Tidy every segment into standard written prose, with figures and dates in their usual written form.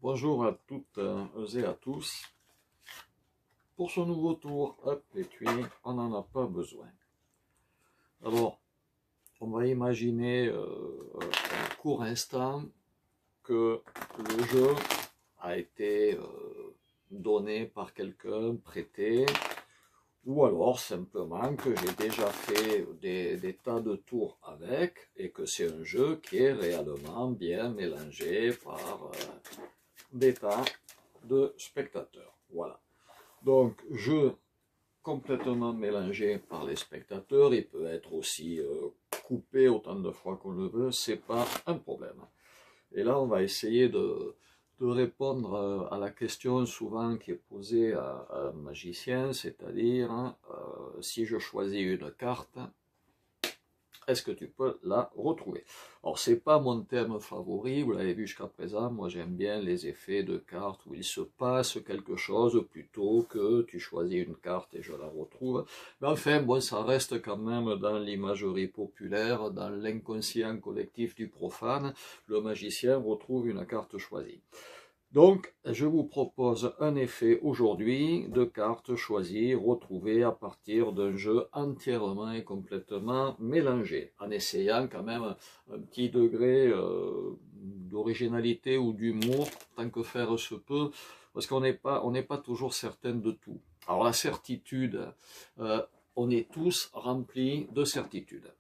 Bonjour à toutes et à tous. Pour ce nouveau tour, hop, l'étui, on n'en a pas besoin. Alors, on va imaginer un court instant que le jeu a été donné par quelqu'un, prêté, ou alors simplement que j'ai déjà fait des tas de tours avec et que c'est un jeu qui est réellement bien mélangé par des tas de spectateurs. Voilà. Donc, jeu complètement mélangé par les spectateurs, il peut être aussi coupé autant de fois qu'on le veut, c'est pas un problème. Et là, on va essayer de répondre à la question souvent qui est posée à un magicien, c'est-à-dire si je choisis une carte, est-ce que tu peux la retrouver? Alors, c'est pas mon thème favori, vous l'avez vu jusqu'à présent, moi j'aime bien les effets de cartes où il se passe quelque chose plutôt que tu choisis une carte et je la retrouve. Mais enfin, bon, ça reste quand même dans l'imagerie populaire, dans l'inconscient collectif du profane, le magicien retrouve une carte choisie. Donc, je vous propose un effet aujourd'hui de cartes choisies, retrouvées à partir d'un jeu entièrement et complètement mélangé, en essayant quand même un petit degré d'originalité ou d'humour, tant que faire se peut, parce qu'on n'est pas toujours certain de tout. Alors la certitude, on est tous remplis de certitudes.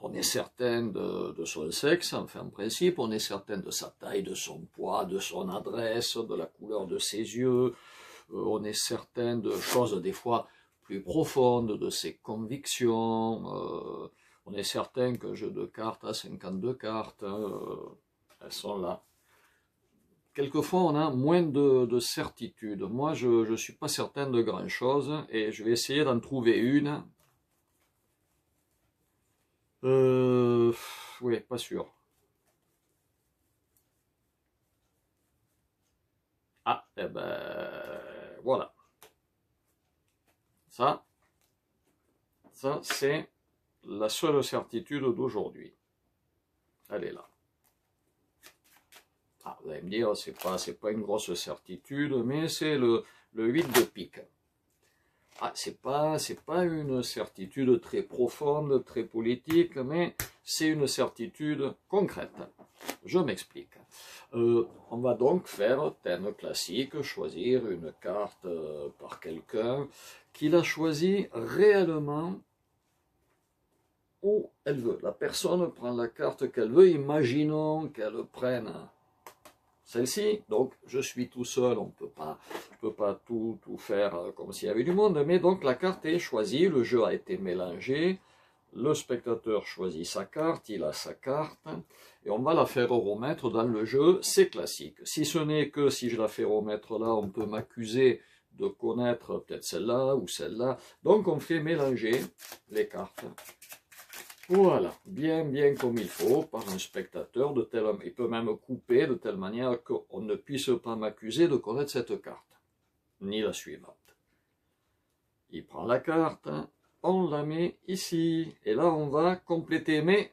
On est certain de son sexe, enfin en principe, on est certain de sa taille, de son poids, de son adresse, de la couleur de ses yeux, on est certain de choses des fois plus profondes, de ses convictions, on est certain qu'un jeu de cartes a 52 cartes, elles sont là. Quelquefois, on a moins de certitude. Moi, je ne suis pas certain de grand-chose et je vais essayer d'en trouver une. Oui, pas sûr. Ah, eh ben, voilà. Ça c'est la seule certitude d'aujourd'hui. Elle est là. Ah, vous allez me dire, c'est pas une grosse certitude, mais c'est le 8 de pique. Ah, c'est pas une certitude très profonde, très politique, mais c'est une certitude concrète. Je m'explique. On va donc faire thème classique, choisir une carte par quelqu'un qui l'a choisie réellement où elle veut. La personne prend la carte qu'elle veut, imaginons qu'elle prenne celle-ci, donc je suis tout seul, je ne peux pas tout faire comme s'il y avait du monde, mais donc la carte est choisie, le jeu a été mélangé, le spectateur choisit sa carte, il a sa carte, et on va la faire remettre dans le jeu, c'est classique. Si ce n'est que si je la fais remettre là, on peut m'accuser de connaître peut-être celle-là ou celle-là, donc on fait mélanger les cartes. Voilà, bien comme il faut, par un spectateur, il peut même couper de telle manière qu'on ne puisse pas m'accuser de connaître cette carte, ni la suivante. Il prend la carte, on la met ici, et là on va compléter, mais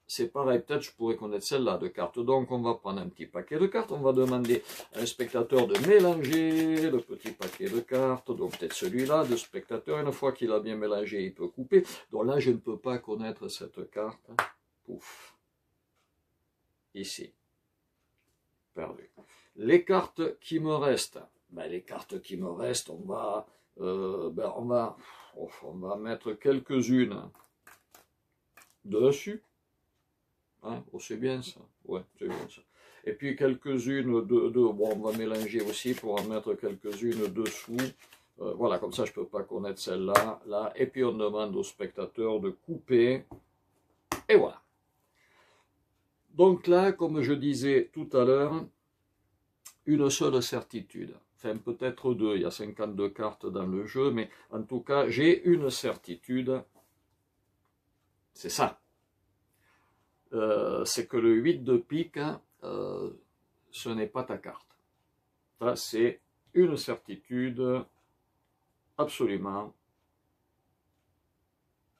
c'est pareil, peut-être je pourrais connaître celle-là de cartes, donc on va prendre un petit paquet de cartes, on va demander à un spectateur de mélanger le petit paquet de cartes, donc peut-être celui-là, de spectateur, une fois qu'il a bien mélangé, il peut couper, donc là je ne peux pas connaître cette carte, pouf, ici, perdu. Les cartes qui me restent, les cartes qui me restent, on va mettre quelques-unes dessus. Hein, oh, c'est bien ça, ouais, c'est bien ça. Et puis quelques-unes bon, on va mélanger aussi pour en mettre quelques-unes dessous. Voilà, comme ça je ne peux pas connaître celle-là, là. Et puis on demande au spectateur de couper. Et voilà. Donc là, comme je disais tout à l'heure, une seule certitude. Enfin, peut-être deux, il y a 52 cartes dans le jeu, mais en tout cas, j'ai une certitude. C'est ça. C'est que le 8 de pique, ce n'est pas ta carte. Ça, c'est une certitude absolument,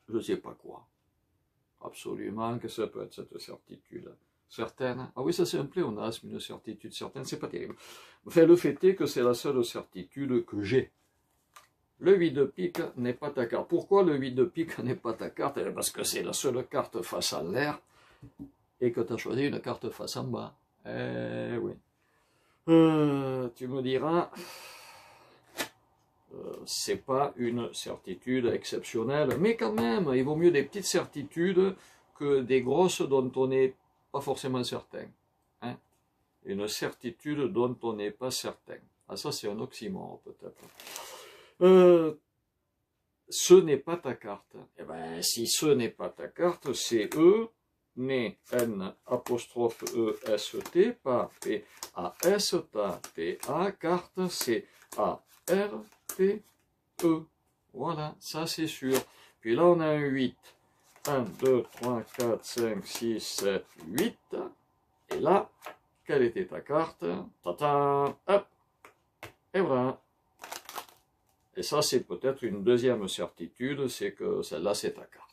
je ne sais pas quoi. Absolument, que ça peut être cette certitude. certaine. Ah oui, ça c'est un pléonasme, une certitude certaine, c'est pas terrible. Enfin, le fait est que c'est la seule certitude que j'ai. Le 8 de pique n'est pas ta carte. Pourquoi le 8 de pique n'est pas ta carte? Parce que c'est la seule carte face à l'air et que tu as choisi une carte face en bas. Eh oui. Tu me diras, c'est pas une certitude exceptionnelle, mais quand même, il vaut mieux des petites certitudes que des grosses dont on n'est pas forcément certain. Hein? Une certitude dont on n'est pas certain. Ah, ça c'est un oxymore peut-être. Ce n'est pas ta carte. Eh bien, si ce n'est pas ta carte, c'est E, né, N, apostrophe E, S, T, pas P, A, S, ta, T, A, carte, c'est A, R, T, E. Voilà, ça c'est sûr. Puis là, on a un 8. 1, 2, 3, 4, 5, 6, 7, 8. Et là, quelle était ta carte? Tata, hop, et voilà. Et ça, c'est peut-être une deuxième certitude, c'est que celle-là, c'est ta carte.